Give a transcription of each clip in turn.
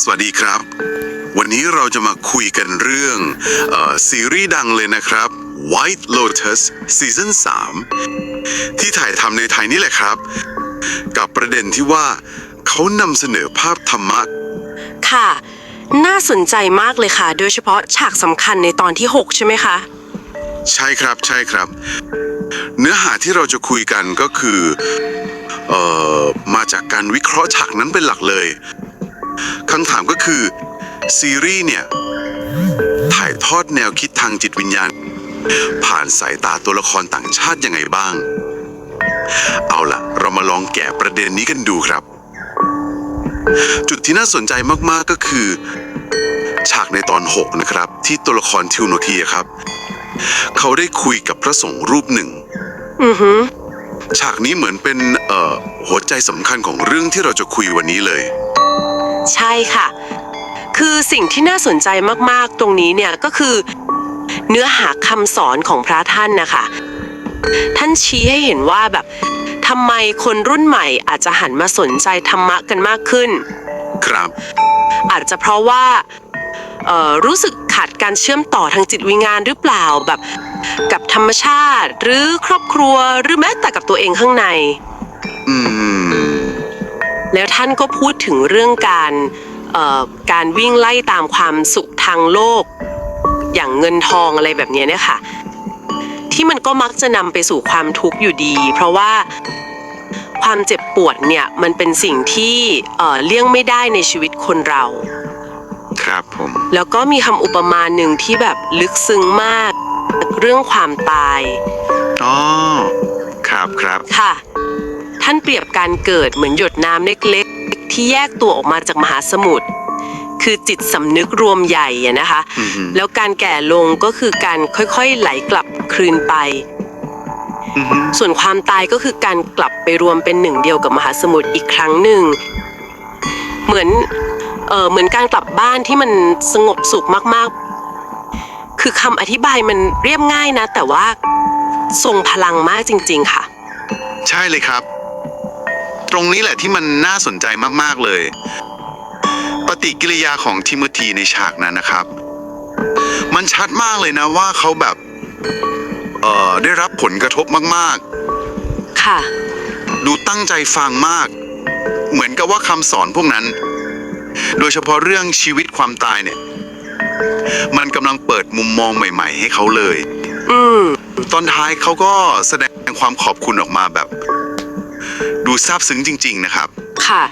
สวัสดีครับวันนี้เราจะมาคุยกันเรื่องซีรีส์ดังเลยนะครับ White Lotus ซีซั่น3ที่ถ่ายทำในไทยนี่แหละครับกับประเด็นที่ว่าเขานำเสนอภาพธรรมะค่ะน่าสนใจมากเลยค่ะโดยเฉพาะฉากสำคัญในตอนที่6ใช่ไหมคะใช่ครับเนื้อหาที่เราจะคุยกันก็คือมาจากการวิเคราะห์ฉากนั้นเป็นหลักเลยคำถามก็คือซีรีส์เนี่ยถ่ายทอดแนวคิดทางจิตวิญญาณผ่านสายตาตัวละครต่างชาติยังไงบ้างเอาล่ะเรามาลองแกะประเด็นนี้กันดูครับจุดที่น่าสนใจมากๆก็คือฉากในตอน6นะครับที่ตัวละครทิวโนทีครับเขาได้คุยกับพระสงฆ์รูปหนึ่งฉากนี้เหมือนเป็นหัวใจสำคัญของเรื่องที่เราจะคุยวันนี้เลยใช่ค่ะคือสิ่งที่น่าสนใจมากๆตรงนี้เนี่ยก็คือเนื้อหาคำสอนของพระท่านนะคะท่านชี้ให้เห็นว่าแบบทำไมคนรุ่นใหม่อาจจะหันมาสนใจธรรมะกันมากขึ้นครับอาจจะเพราะว่ารู้สึกขาดการเชื่อมต่อทางจิตวิญญาณหรือเปล่าแบบกับธรรมชาติหรือครอบครัวหรือแม้แต่กับตัวเองข้างในแล้วท่านก็พูดถึงเรื่องการวิ่งไล่ตามความสุขทางโลกอย่างเงินทองอะไรแบบนี้เนี่ยค่ะที่มันก็มักจะนำไปสู่ความทุกข์อยู่ดีเพราะว่าความเจ็บปวดเนี่ยมันเป็นสิ่งที่เลี่ยงไม่ได้ในชีวิตคนเราครับผมแล้วก็มีคำอุปมาหนึ่งที่แบบลึกซึ้งมากเรื่องความตายอ๋อครับค่ะท่านเปรียบการเกิดเหมือนหยดน้ำเล็กๆที่แยกตัวออกมาจากมหาสมุทรคือจิตสำนึกรวมใหญ่นะคะแล้วการแก่ลงก็คือการค่อยๆไหลกลับคืนไปส่วนความตายก็คือการกลับไปรวมเป็นหนึ่งเดียวกับมหาสมุทรอีกครั้งหนึ่งเหมือนการกลับบ้านที่มันสงบสุขมากๆคือคำอธิบายมันเรียบง่ายนะแต่ว่าทรงพลังมากจริงๆค่ะใช่เลยครับตรงนี้แหละที่มันน่าสนใจมากๆเลยปฏิกิริยาของทิโมธีในฉากนั้นนะครับมันชัดมากเลยนะว่าเขาแบบได้รับผลกระทบมากๆค่ะดูตั้งใจฟังมากเหมือนกับว่าคำสอนพวกนั้นโดยเฉพาะเรื่องชีวิตความตายเนี่ยมันกำลังเปิดมุมมองใหม่ๆให้เขาเลยตอนท้ายเขาก็แสดงความขอบคุณออกมาแบบดูซาบซึ้งจริงๆนะครับค่ะ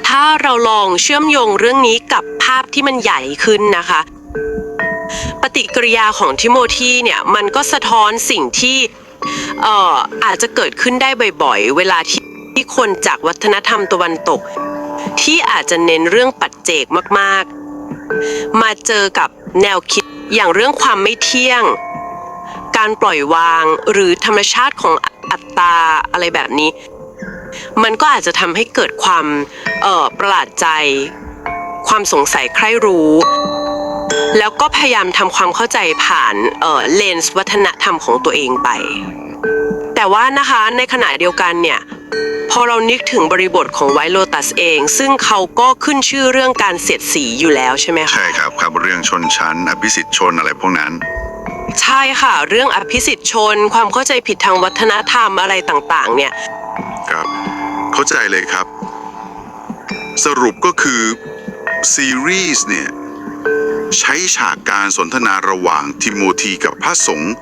ถ้าเราลองเชื่อมโยงเรื่องนี้กับภาพที่มันใหญ่ขึ้นนะคะปฏิกิริยาของทิโมธีเนี่ยมันก็สะท้อนสิ่งที่อาจจะเกิดขึ้นได้บ่อยๆเวลาที่คนจากวัฒนธรรมตะวันตกที่อาจจะเน้นเรื่องปัจเจกมากๆมาเจอกับแนวคิดอย่างเรื่องความไม่เที่ยงการปล่อยวางหรือธรรมชาติของอัตตาอะไรแบบนี้มันก็อาจจะทำให้เกิดความประหลาดใจความสงสัยใคร่รู้แล้วก็พยายามทำความเข้าใจผ่านเลนส์วัฒนธรรมของตัวเองไปแต่ว่านะคะในขณะเดียวกันเนี่ยพอเรานึกถึงบริบทของไวท์โลตัสเองซึ่งเขาก็ขึ้นชื่อเรื่องการเสียดสีอยู่แล้วใช่ไหมคะใช่ครับเรื่องชนชั้นอภิสิทธิชนอะไรพวกนั้นใช่ค่ะเรื่องอภิสิทธิชนความเข้าใจผิดทางวัฒนธรรมอะไรต่างๆเนี่ยครับเข้าใจเลยครับสรุปก็คือซีรีส์เนี่ยใช้ฉากการสนทนาระหว่างทิโมธีกับพระสงฆ์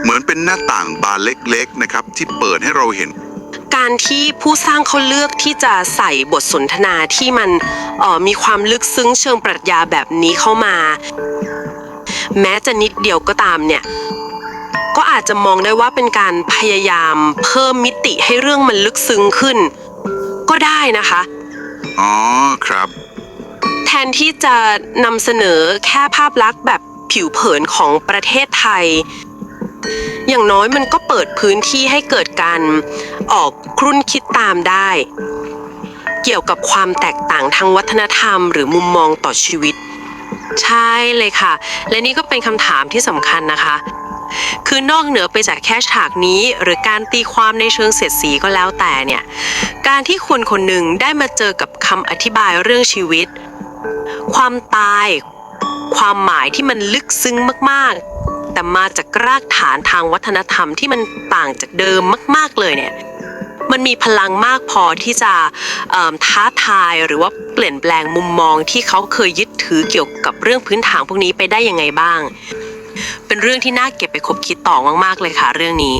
เหมือนเป็นหน้าต่างบานเล็กๆนะครับที่เปิดให้เราเห็นการที่ผู้สร้างเขาเลือกที่จะใส่บทสนทนาที่มันมีความลึกซึ้งเชิงปรัชญาแบบนี้เข้ามาแม้จะนิดเดียวก็ตามเนี่ยก็อาจจะมองได้ว่าเป็นการพยายามเพิ่มมิติให้เรื่องมันลึกซึ้งขึ้นก็ได้นะคะอ๋อครับแทนที่จะนำเสนอแค่ภาพลักษณ์แบบผิวเผินของประเทศไทยอย่างน้อยมันก็เปิดพื้นที่ให้เกิดการออกครุ่นคิดตามได้เกี่ยวกับความแตกต่างทางวัฒนธรรมหรือมุมมองต่อชีวิตใช่เลยค่ะและนี่ก็เป็นคำถามที่สำคัญนะคะ คือนอกเหนือไปจากแค่ฉากนี้หรือการตีความในเชิงเสียดสีก็แล้วแต่เนี่ยการที่คนคนหนึ่งได้มาเจอกับคำอธิบายเรื่องชีวิตความตายความหมายที่มันลึกซึ้งมากๆแต่มาจากรากฐานทางวัฒนธรรมที่มันต่างจากเดิมมากๆเลยเนี่ยมันมีพลังมากพอที่จะท้าทายหรือว่าเปลี่ยนแปลงมุมมองที่เขาเคยยึดถือเกี่ยวกับเรื่องพื้นฐานพวกนี้ไปได้ยังไงบ้างเป็นเรื่องที่น่าเก็บไปคบคิดต่อมากๆเลยค่ะเรื่องนี้